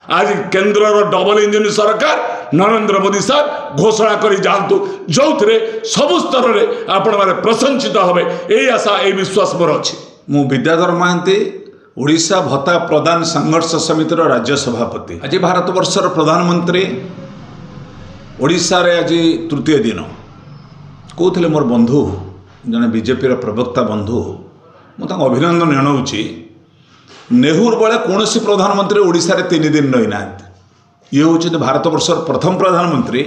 आज केंद्र double engine सरकार नरेंद्र मोदी साहब घोषणा कर जातु जो सबु स्तर में आपण मैंने प्रशंसित हे यही आशा यही विश्वास मोर अच्छी। मु विद्याधर महांती ओडिशा भत्ता प्रदान संघर्ष समितिर राज्य सभापति। आज भारत वर्षर प्रधानमंत्री ओडिशा रे आज तृतीय दिन कहते मोर बंधु जने बीजेपी प्रवक्ता बंधु मुझे अभिनंदन जनाऊँगी। नेहरू बेले कौन प्रधानमंत्री ओडिशा रे 3 दिन रही ना ये हूँ भारत वर्षर प्रथम प्रधानमंत्री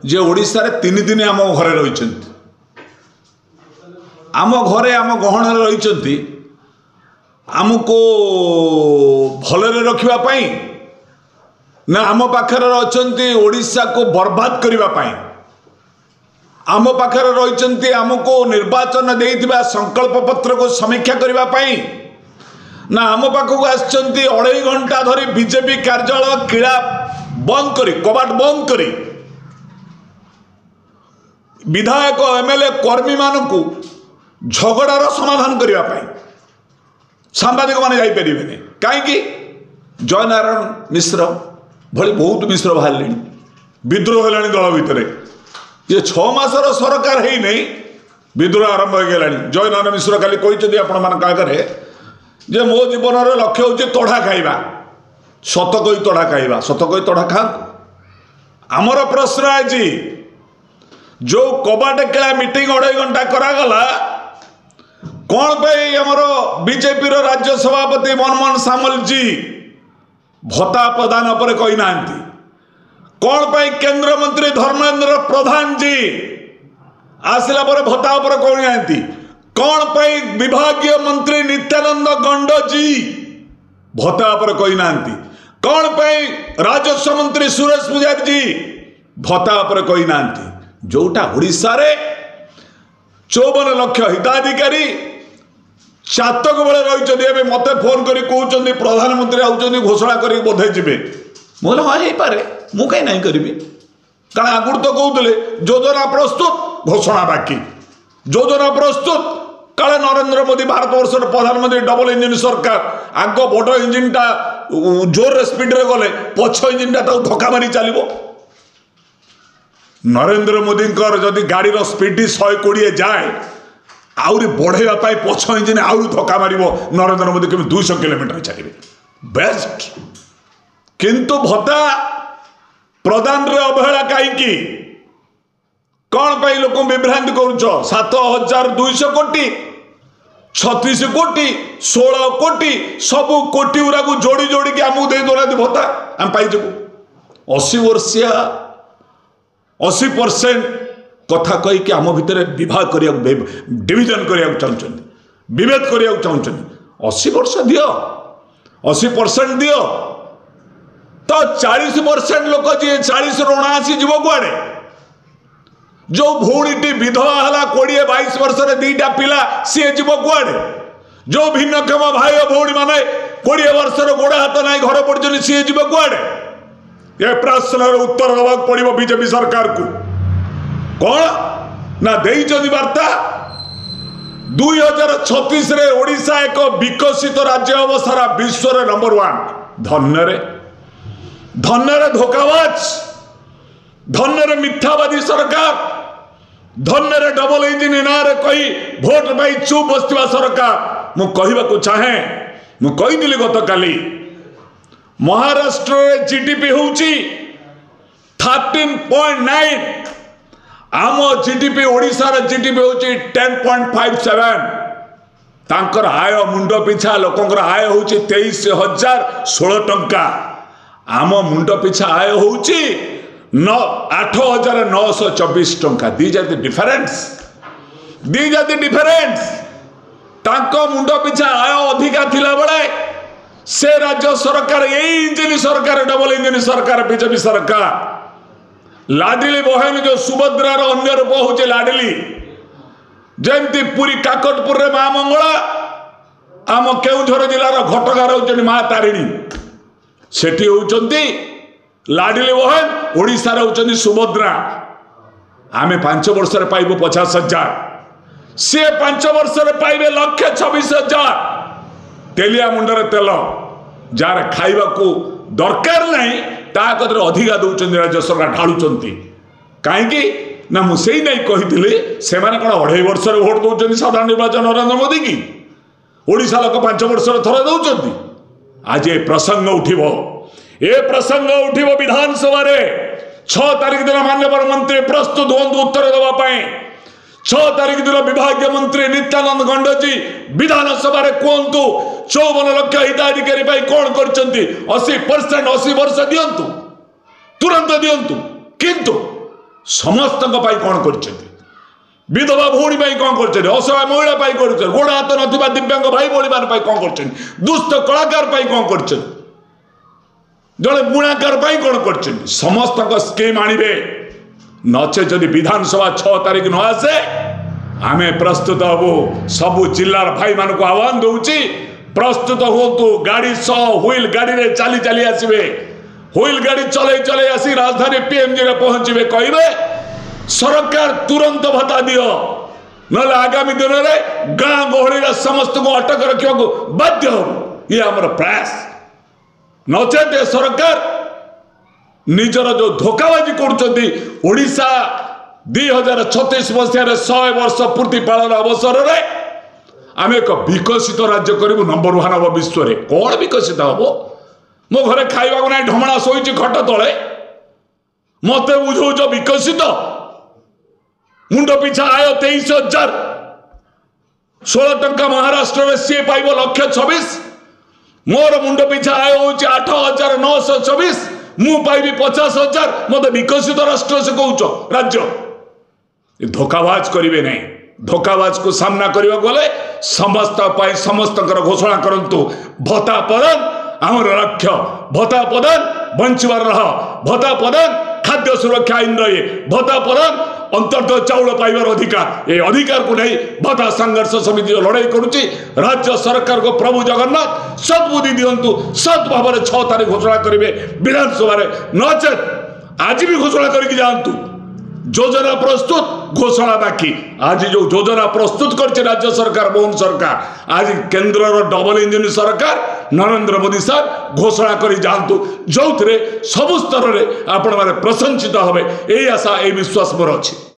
जे ओडिशा रे 3 दिन आम घरे रही आम घरे आम गहन रही आमको भलरे रखापी ना आम पाखर अच्छा ओडिशा को बर्बाद करने आम पाखर रही आमको निर्वाचन देइथिबा संकल्प पत्र को समीक्षा करने ना आम पाखक आसचंती 2.5 घंटा धरी बीजेपी कार्यालय किला बंद करी कबाट बंद करी विधायक एमएलए कर्मी मानकू झगड़ार समाधान करने सांबादिक माने जाई परिबेनी कहीं जय नारायण मिश्र भली बहुत मिश्र बाहर विद्रोह है दल भितर ये 6 मासर सरकार है नहीं विद्रोह आरंभ हो गलानी। जय नारायण मिश्र खाली कहते आपण मान आगे जे मो जीवन लक्ष्य हूँ तोड़ा खाइबा सत कही तोड़ा खाइबा सत कही तोड़ा खा आमर प्रश्न आज जो कबाट केला मीटिंग 2.5 घंटा करागला कौन पे आमर बीजेपी राज्य सभापति मनमोहन सामल जी भत्ता प्रदान पर कही ना कौन पे केंद्र मंत्री धर्मेंद्र प्रधान जी आसला पर भत्ता पर कही ना कौन पे विभागीय मंत्री नित्यानंद गंड जी भत्ता पर कही ना कौन पे राजस्व मंत्री सुरेश पुजारी जी भत्ता पर कही ना जोटा ओडिशा रे 54 लाख हिताधिकारी चातक बेले रही मत फोन कर कहते प्रधानमंत्री आउट घोषणा कर बोधे जी बोले हाँ हो पारे मु कहीं नहीं करी कारण आगुड़ तो कहते योजना प्रस्तुत घोषणा बाकी योजना प्रस्तुत काले नरेंद्र मोदी भारत वर्ष प्रधानमंत्री डबल इंजिन सरकार आग बड़ इंजिनटा जोर स्पीड रे गले पछ इंजिनटा धक्का मारी चलो नरेंद्र मोदी जदि गाड़ी स्पीड 120 जाए आउरी बढ़ेवाई पछ इंजिन आउरी धक्का मार नरेंद्र मोदी केवल 200 किलोमीटर चलिए बेस्ट किंतु भत्ता प्रदान रे अवहेला कहीं कौन पाई लोक विभ्रांति कर 7,200 कोटी 36 कोटी 16 कोटी सबू कोटी गुरा को जोड़ी जोड़ी के आमको दे दौना भत्ता आम पाई 80 वर्षिया 80% कथा कहीकि आम भितर विभाग करने डिविजन करने चाहते विभेद करने चाहते 80 वर्ष दियो 80% दियो तो 40% लोक जी 40 ऋण आसी जीव कुआड़े जो भौणीटी विधवा है 20-22 वर्ष 2टा पिला सी जीव कुआड़े जो भिन्नक्षम भाई भौणी माने 20 वर्ष गोड़ हाथ ना घर पड़े सी जीव कुआड़े ये प्रश्न उत्तर दवा पड़ो बीजेपी सरकार को कौन ना देइचंदी वार्ता 2036 रे ओडिशा एक विकसित राज्य हम सारा विश्व नंबर 1 धन्य धोखाबाज धन्य मिथ्यावादी सरकार धन्य डबल इंजिन नारे कही भोट पाई चुप बसवा सरकार मु कहवाक चाहे मु कही गत काली महाराष्ट्र जीडीपी होची 13.9 आम जीडीपी ओडिशा रे जीडीपी होची 10.57 तांकर आय मुंड पिछा लोकंकर आय होची 23,016 टंका आम मुंड पिछा आय होची 8,924 टंका दीज आर द डिफरेंस तांको मुंड पिछा आय अधिका थिला बळे से राज्य सरकार यही इंजिन सरकार डबल इंजिन सरकार बीजेपी सरकार लाडली बहन जो सुभद्रार अन्य रूप हूँ लाडली जमती पुरी काकटपुर रे माँ मंगला आम केउझर जिलार घटगार होती माँ तारिणी सेठी होती लाडली बहन ओडिशा होती सुभद्रा आमे 5 वर्ष पाइबू 50,000 सी 5 वर्ष पाइबे 1,26,000 तेलिया मुंडर तेल जार खाइबा को दरकार नहीं ता कदर अधिका दौरान राज्य सरकार ढालुंट कहीं ना मुझे नहीं कही से कौन 2.5 वर्ष भोट दौरान साधारण निर्वाचन नरेंद्र मोदी की ओडिशा लोक 5 वर्ष थरे दौरान आज ये प्रसंग उठिबो विधानसभा 6 तारिख दिन माननीय मंत्री प्रस्तुत हूँ उत्तर देवाई 6 तारिख दिन विभाग मंत्री नित्यानंद गंड जी विधानसभा कहतु 54 लाख हिताधिकारी कौन कर 80% 80 वर्ष दिंतु तुरंत दिंतु किंतु समस्त कौन कर विधवा भौणी कौन कर असहाय महिला कर गोड़ हाथ ना दिव्यांग भाई भौणी मान कौन कर दुष्ट कलाकार कौन कर जड़े बुणाकार कौन कर समस्त स्कीम आणवे नचे जदि विधानसभा 6 तारिख न आसे आमे प्रस्तुत हबु सबु जिलार भाई मान को आह्वान दूची प्रस्तुत होतु गाड़ी सह हुईल गाड़ी रे चली चली आसबे हुईल गाड़ी चले चले आसी राजधानी पीएमजी रे पहुंचबे कहबे सरकार तुरंत भत्ता दियो न आगामी दिन में गाँ गहली समस्त को अटक रखा बाध्य हो ये आमर प्रयास नचेत सरकार निजर जो धोखाबाजी करोडिशा 2036 मसीह 100 वर्ष पूर्ति पालन अवसर में आम एक विकसित राज्य करूँ नंबर 1 हम विश्व में कौन विकसित हम मो घरे खाइबा ना ढमणा शोची खट तले मत बुझौच विकसित मुंड पिछा आय 23,000 16 टंका महाराष्ट्र में सी पाइब 1,26,000 मोर मुंड पिछा आय हूँ 8,924 मु पाइबी 50,000 मत विकसित राष्ट्र से कौच राज्य धोखाबाज करेंगे नहीं धोखाबाज को सामना करने गले समस्त घोषणा करंतु भत्ता प्रदान आमर लक्ष्य भत्ता प्रदान बंचवार रह भत्ता प्रदान खाद्य सुरक्षा आईन रहे भत्ता प्रदान अंतर्गत चाउल पाइबार अधिकार ये अधिकार को नहीं भत्ता संघर्ष समिति लड़ाई करुच्ची राज्य सरकार को प्रभु जगन्नाथ सद्बुद्धि दिंतु सत् भाव 6 तारिख घोषणा करेंगे विधानसभा नचेत आज भी घोषणा करके जातु योजना प्रस्तुत घोषणा बाकी आज जो योजना प्रस्तुत कर राज्य सरकार मोहन सरकार आज केंद्र डबल इंजिन सरकार नरेंद्र मोदी साहब घोषणा कर जातु जो सबु स्तर में आपण मैंने प्रशंसित हे यही आशा यही विश्वास मोर अच्छी।